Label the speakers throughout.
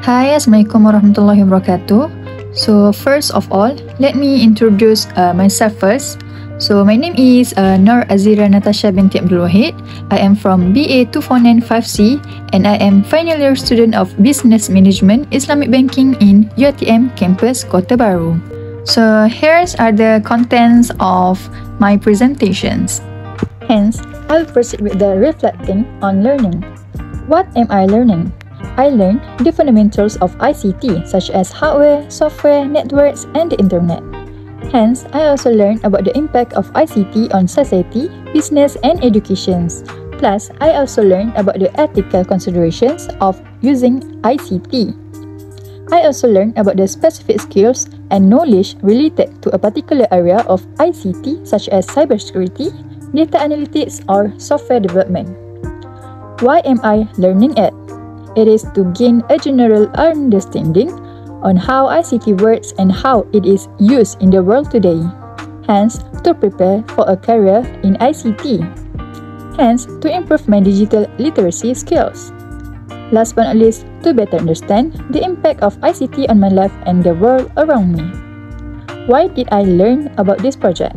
Speaker 1: Hi, Assalamualaikum warahmatullahi wabarakatuh. So first of all, let me introduce myself first. So my name is Nur Azira Natasha binti Abdul Wahid. I am from BA 2495C and I am final year student of Business Management Islamic Banking in UiTM Campus Kota Baru. So here's are the contents of my presentations. Hence, I'll proceed with the reflecting on learning. What am I learning? I learned the fundamentals of ICT such as hardware, software, networks, and the internet. Hence, I also learned about the impact of ICT on society, business, and education. Plus, I also learned about the ethical considerations of using ICT. I also learned about the specific skills and knowledge related to a particular area of ICT such as cybersecurity, data analytics, or software development. Why am I learning it? It is to gain a general understanding on how ICT works and how it is used in the world today. Hence, to prepare for a career in ICT. Hence, to improve my digital literacy skills. Last but not least, to better understand the impact of ICT on my life and the world around me. Why did I learn about this project?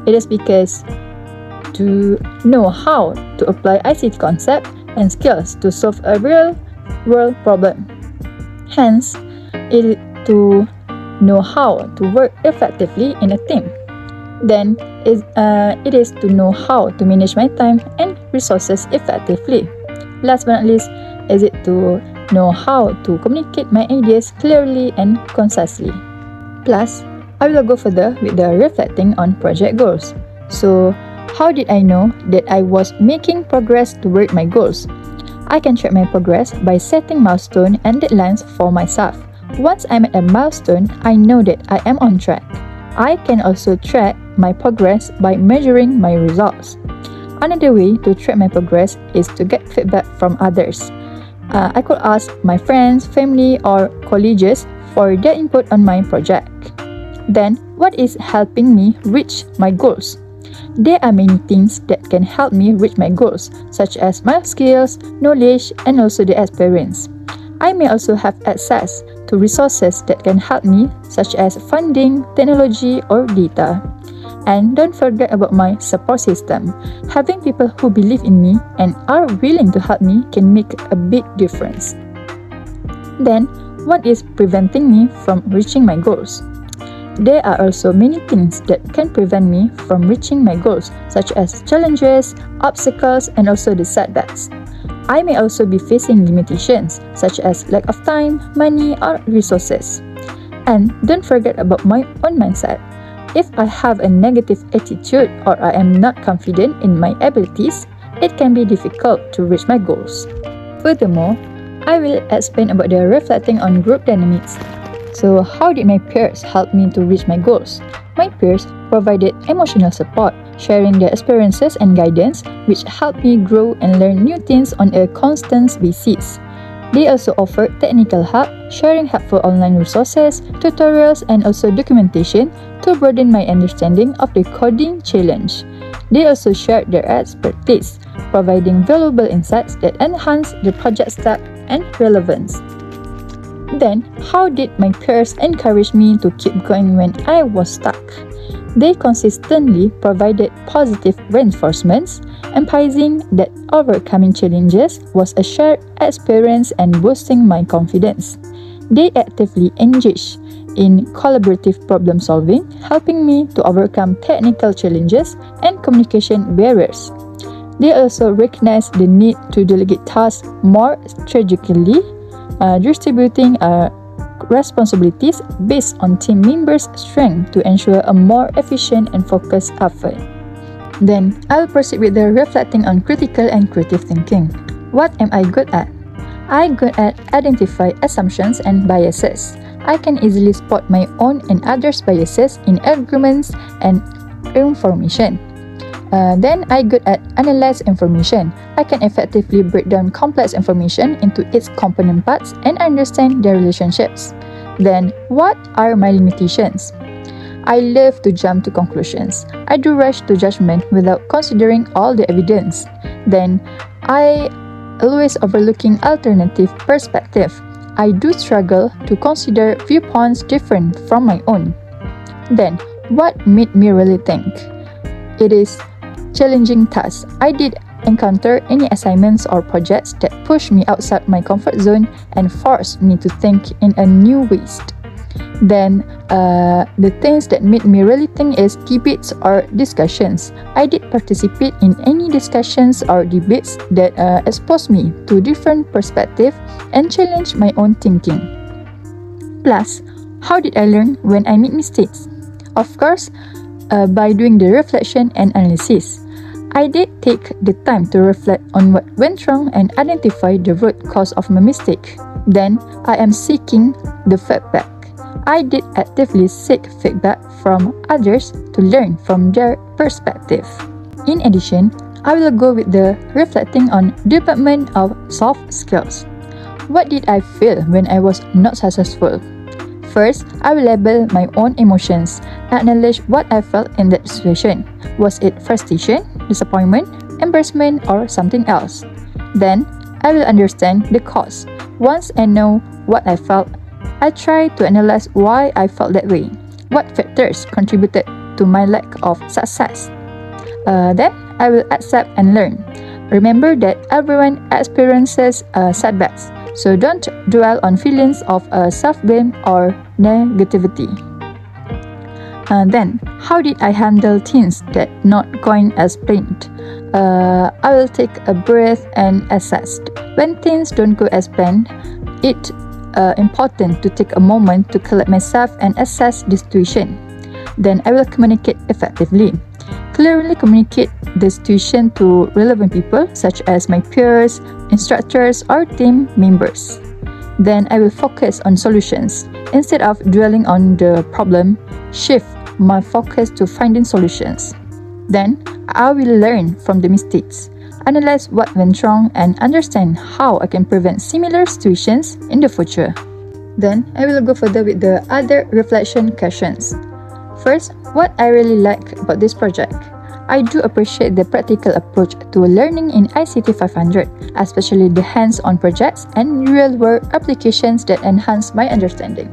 Speaker 1: It is because to know how to apply ICT concept and skills to solve a real-world problem. Hence, it is to know how to work effectively in a team. Then, it is to know how to manage my time and resources effectively. Last but not least, is it to know how to communicate my ideas clearly and concisely. Plus, I will go further with the reflecting on project goals. So, how did I know that I was making progress toward my goals? I can track my progress by setting milestones and deadlines for myself. Once I'm at a milestone, I know that I am on track. I can also track my progress by measuring my results. Another way to track my progress is to get feedback from others. I could ask my friends, family, or colleagues for their input on my project. Then, what is helping me reach my goals? There are many things that can help me reach my goals, such as my skills, knowledge, and also the experience. I may also have access to resources that can help me, such as funding, technology, or data. And don't forget about my support system. Having people who believe in me and are willing to help me can make a big difference. Then, what is preventing me from reaching my goals? There are also many things that can prevent me from reaching my goals, such as challenges, obstacles, and also the setbacks. I may also be facing limitations, such as lack of time, money, or resources. And don't forget about my own mindset. If I have a negative attitude or I am not confident in my abilities, it can be difficult to reach my goals. Furthermore, I will explain about the reflecting on group dynamics. So, how did my peers help me to reach my goals? My peers provided emotional support, sharing their experiences and guidance, which helped me grow and learn new things on a constant basis. They also offered technical help, sharing helpful online resources, tutorials, and also documentation to broaden my understanding of the coding challenge. They also shared their expertise, providing valuable insights that enhance the project style and relevance. Then, how did my peers encourage me to keep going when I was stuck? They consistently provided positive reinforcements, emphasizing that overcoming challenges was a shared experience and boosting my confidence. They actively engaged in collaborative problem solving, helping me to overcome technical challenges and communication barriers. They also recognized the need to delegate tasks more strategically, distributing responsibilities based on team members' strength to ensure a more efficient and focused effort. Then, I'll proceed with the reflecting on critical and creative thinking. What am I good at? I'm good at identify assumptions and biases. I can easily spot my own and others' biases in arguments and information. Then I'm good at analyze information. I can effectively break down complex information into its component parts and understand their relationships. Then, what are my limitations? I love to jump to conclusions. I do rush to judgment without considering all the evidence. Then, I always overlooking alternative perspective. I do struggle to consider viewpoints different from my own. Then, what made me really think? It is challenging tasks. I did encounter any assignments or projects that pushed me outside my comfort zone and forced me to think in a new ways. Then, the things that made me really think is debates or discussions. I did participate in any discussions or debates that exposed me to different perspectives and challenged my own thinking. Plus, how did I learn when I made mistakes? Of course, by doing the reflection and analysis. I did take the time to reflect on what went wrong and identify the root cause of my mistake. Then, I am seeking the feedback. I did actively seek feedback from others to learn from their perspective. In addition, I will go with the reflecting on development of soft skills. What did I feel when I was not successful? First, I will label my own emotions, acknowledge what I felt in that situation. Was it frustration, disappointment, embarrassment, or something else? Then, I will understand the cause. Once I know what I felt, I try to analyze why I felt that way. What factors contributed to my lack of success? Then, I will accept and learn. Remember that everyone experiences setbacks, so don't dwell on feelings of self-blame or negativity. Then, how did I handle things that not going as planned? I will take a breath and assess. When things don't go as planned, it's important to take a moment to collect myself and assess the situation. Then I will communicate effectively. Clearly communicate the situation to relevant people such as my peers, instructors, or team members. Then I will focus on solutions. Instead of dwelling on the problem, shift my focus to finding solutions. Then I will learn from the mistakes, analyze what went wrong, and understand how I can prevent similar situations in the future. Then I will go further with the other reflection questions. First, what I really like about this project. I do appreciate the practical approach to learning in ICT500, especially the hands-on projects and real-world applications that enhance my understanding.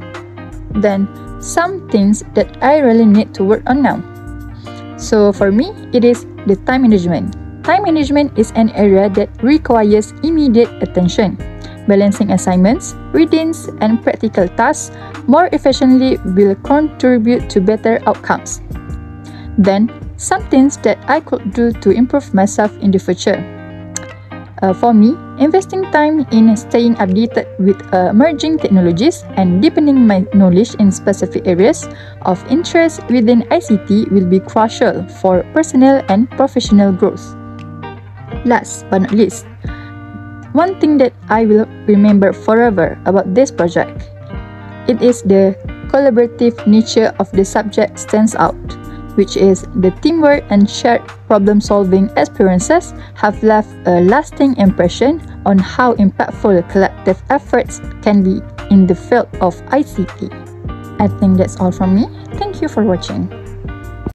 Speaker 1: Then, some things that I really need to work on now. So for me, it is the time management. Time management is an area that requires immediate attention. Balancing assignments, readings, and practical tasks more efficiently will contribute to better outcomes. Then, some things that I could do to improve myself in the future. For me, investing time in staying updated with emerging technologies and deepening my knowledge in specific areas of interest within ICT will be crucial for personal and professional growth. Last but not least, one thing that I will remember forever about this project, it is the collaborative nature of the subject stands out, which is the teamwork and shared problem-solving experiences have left a lasting impression on how impactful collective efforts can be in the field of ICT. I think that's all from me. Thank you for watching.